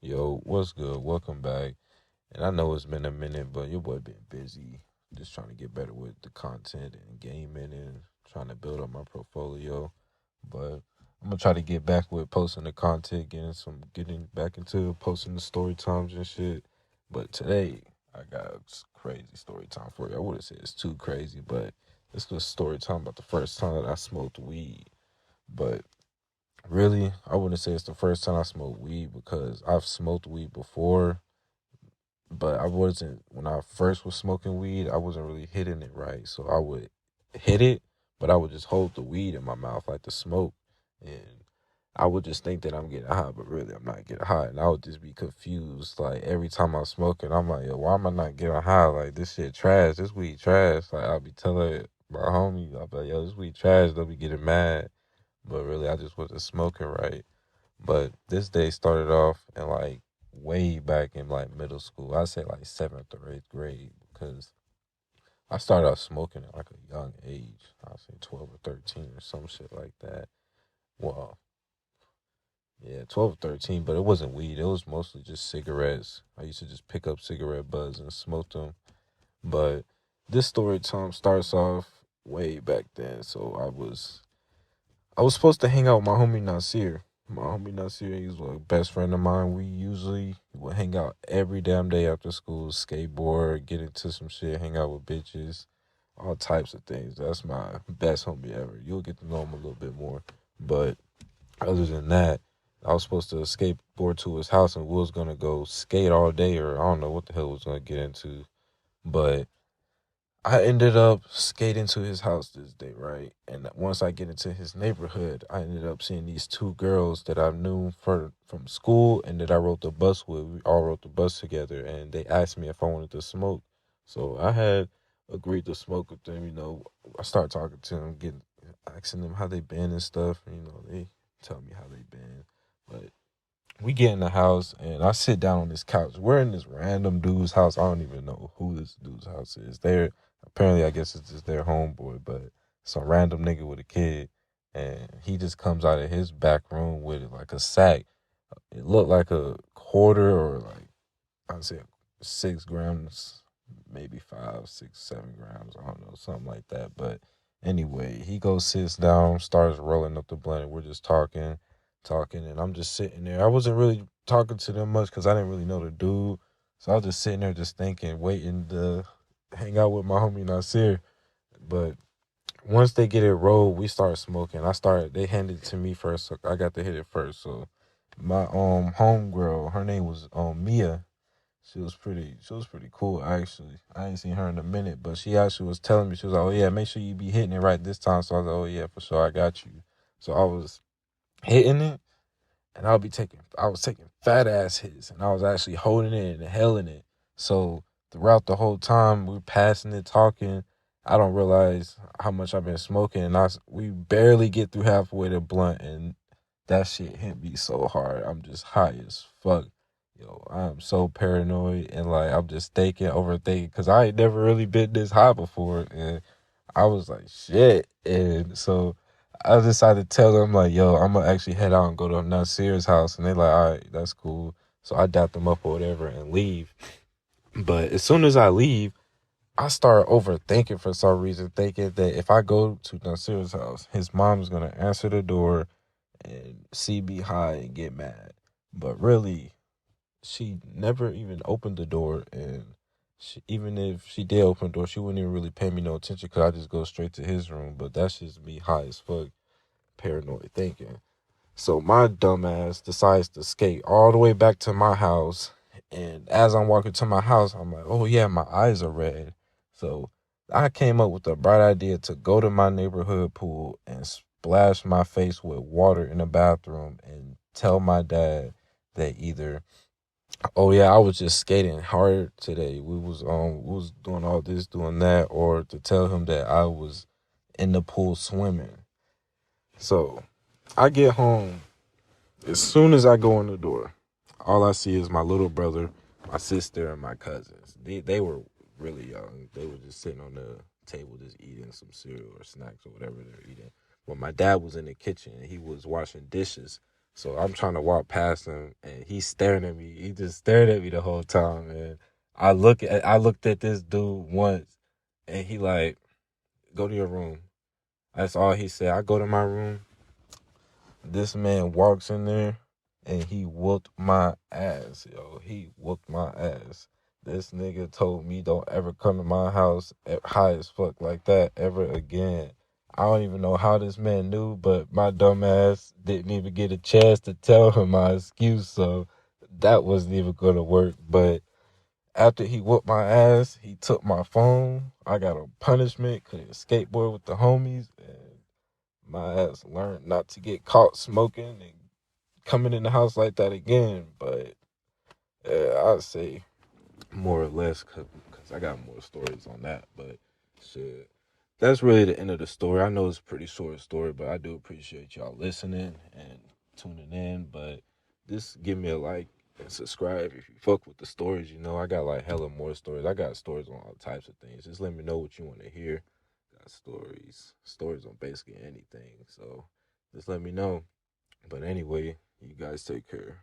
Yo, what's good? Welcome back. And I know it's been a minute, but your boy been busy just trying to get better with the content and gaming and trying to build up my portfolio. But I'm gonna try to get back with posting the content, getting back into posting the story times and shit. But today I got a crazy story time for you. I wouldn't say it's too crazy, but it's just story time about the first time that I smoked weed. But really, I wouldn't say it's the first time I smoked weed because I've smoked weed before, but I wasn't when I first was smoking weed, I wasn't really hitting it right. So I would hit it, but I would just hold the weed in my mouth like the smoke, and I would just think that I'm getting high, but really I'm not getting high, and I would just be confused. Like every time I'm smoking, I'm like, yo, why am I not getting high? Like this shit trash, this weed trash. Like I'll be telling my homie, I'll be like, yo, this weed trash. They'll be getting mad, but really I just wasn't smoking right. But this day started off in like way back in like middle school. I say like seventh or eighth grade because I started off smoking at like a young age. I say 12 or 13 or some shit like that. Well, yeah, 12 or 13, but it wasn't weed. It was mostly just cigarettes. I used to just pick up cigarette butts and smoke them. But this story time starts off way back then. So I was supposed to hang out with my homie Nasir. My homie Nasir, he's a best friend of mine. We usually would hang out every damn day after school, skateboard, get into some shit, hang out with bitches, all types of things. That's my best homie ever. You'll get to know him a little bit more. But other than that, I was supposed to skateboard to his house and we was gonna go skate all day or I don't know what the hell we was gonna get into. But I ended up skating to his house this day, right? And once I get into his neighborhood, I ended up seeing these two girls that I knew from school and that I rode the bus with. We all rode the bus together, and they asked me if I wanted to smoke. So I had agreed to smoke with them. I started talking to them, asking them how they been and stuff. They tell me how they been, but we get in the house and I sit down on this couch. We're in this random dude's house. I don't even know who this dude's house is. They're apparently I guess it's just their homeboy, but some random nigga with a kid, and he just comes out of his back room with like a sack. It looked like a quarter or like I'd say 6 grams, maybe 5, 6, 7 grams. I don't know, something like that. But anyway, he goes, sits down, starts rolling up the blunt. We're just talking, and I'm just sitting there. I wasn't really talking to them much because I didn't really know the dude. So I was just sitting there, just thinking, waiting to hang out with my homie Nasir. But once they get it rolled, we start smoking. They handed it to me first, so I got to hit it first. So my homegirl, her name was Mia. She was pretty cool actually. I ain't seen her in a minute, but she actually was telling me, she was like, "Oh yeah, make sure you be hitting it right this time." So I was like, "Oh yeah, for sure, I got you." So I was hitting it, and I was taking fat ass hits, and I was actually holding it and inhaling it. So throughout the whole time we're passing it, talking, I don't realize how much I've been smoking, and we barely get through halfway the blunt, and that shit hit me so hard. I'm just high as fuck. Yo, I'm so paranoid and like I'm just overthinking, because I ain't never really been this high before, and I was like, shit. And so I decided to tell them, like, yo, I'm gonna actually head out and go to Nasir's house. And they like, all right, that's cool. So I dap them up or whatever and leave. But as soon as I leave, I start overthinking for some reason, thinking that if I go to Nasir's house, his mom's gonna answer the door and see me high and get mad. But really, she never even opened the door, and even if she did open the door, she wouldn't even really pay me no attention because I just go straight to his room. But that's just me high as fuck, paranoid thinking. So my dumbass decides to skate all the way back to my house, and as I'm walking to my house, I'm like, oh yeah, my eyes are red. So I came up with a bright idea to go to my neighborhood pool and splash my face with water in the bathroom and tell my dad that either, oh yeah, I was just skating hard today. We was doing all this, doing that, or to tell him that I was in the pool swimming. So I get home. As soon as I go in the door, all I see is my little brother, my sister, and my cousins. They were really young. They were just sitting on the table just eating some cereal or snacks or whatever they're eating. But my dad was in the kitchen and he was washing dishes. So I'm trying to walk past him, and he's staring at me. He just stared at me the whole time, and I looked at this dude once, and he like, go to your room. That's all he said. I go to my room. This man walks in there and he whooped my ass, yo. He whooped my ass. This nigga told me don't ever come to my house high as fuck like that ever again. I don't even know how this man knew, but my dumb ass didn't even get a chance to tell him my excuse, so that wasn't even gonna work. But after he whooped my ass, he took my phone. I got a punishment, couldn't skateboard with the homies, and my ass learned not to get caught smoking and coming in the house like that again. But I'd say more or less because I got more stories on that. But shit, that's really the end of the story. I know it's a pretty short story, but I do appreciate y'all listening and tuning in. But just give me a like and subscribe if you fuck with the stories. You know, I got like hella more stories. I got stories on all types of things. Just let me know what you want to hear. Got stories on basically anything. So just let me know. But anyway, you guys take care.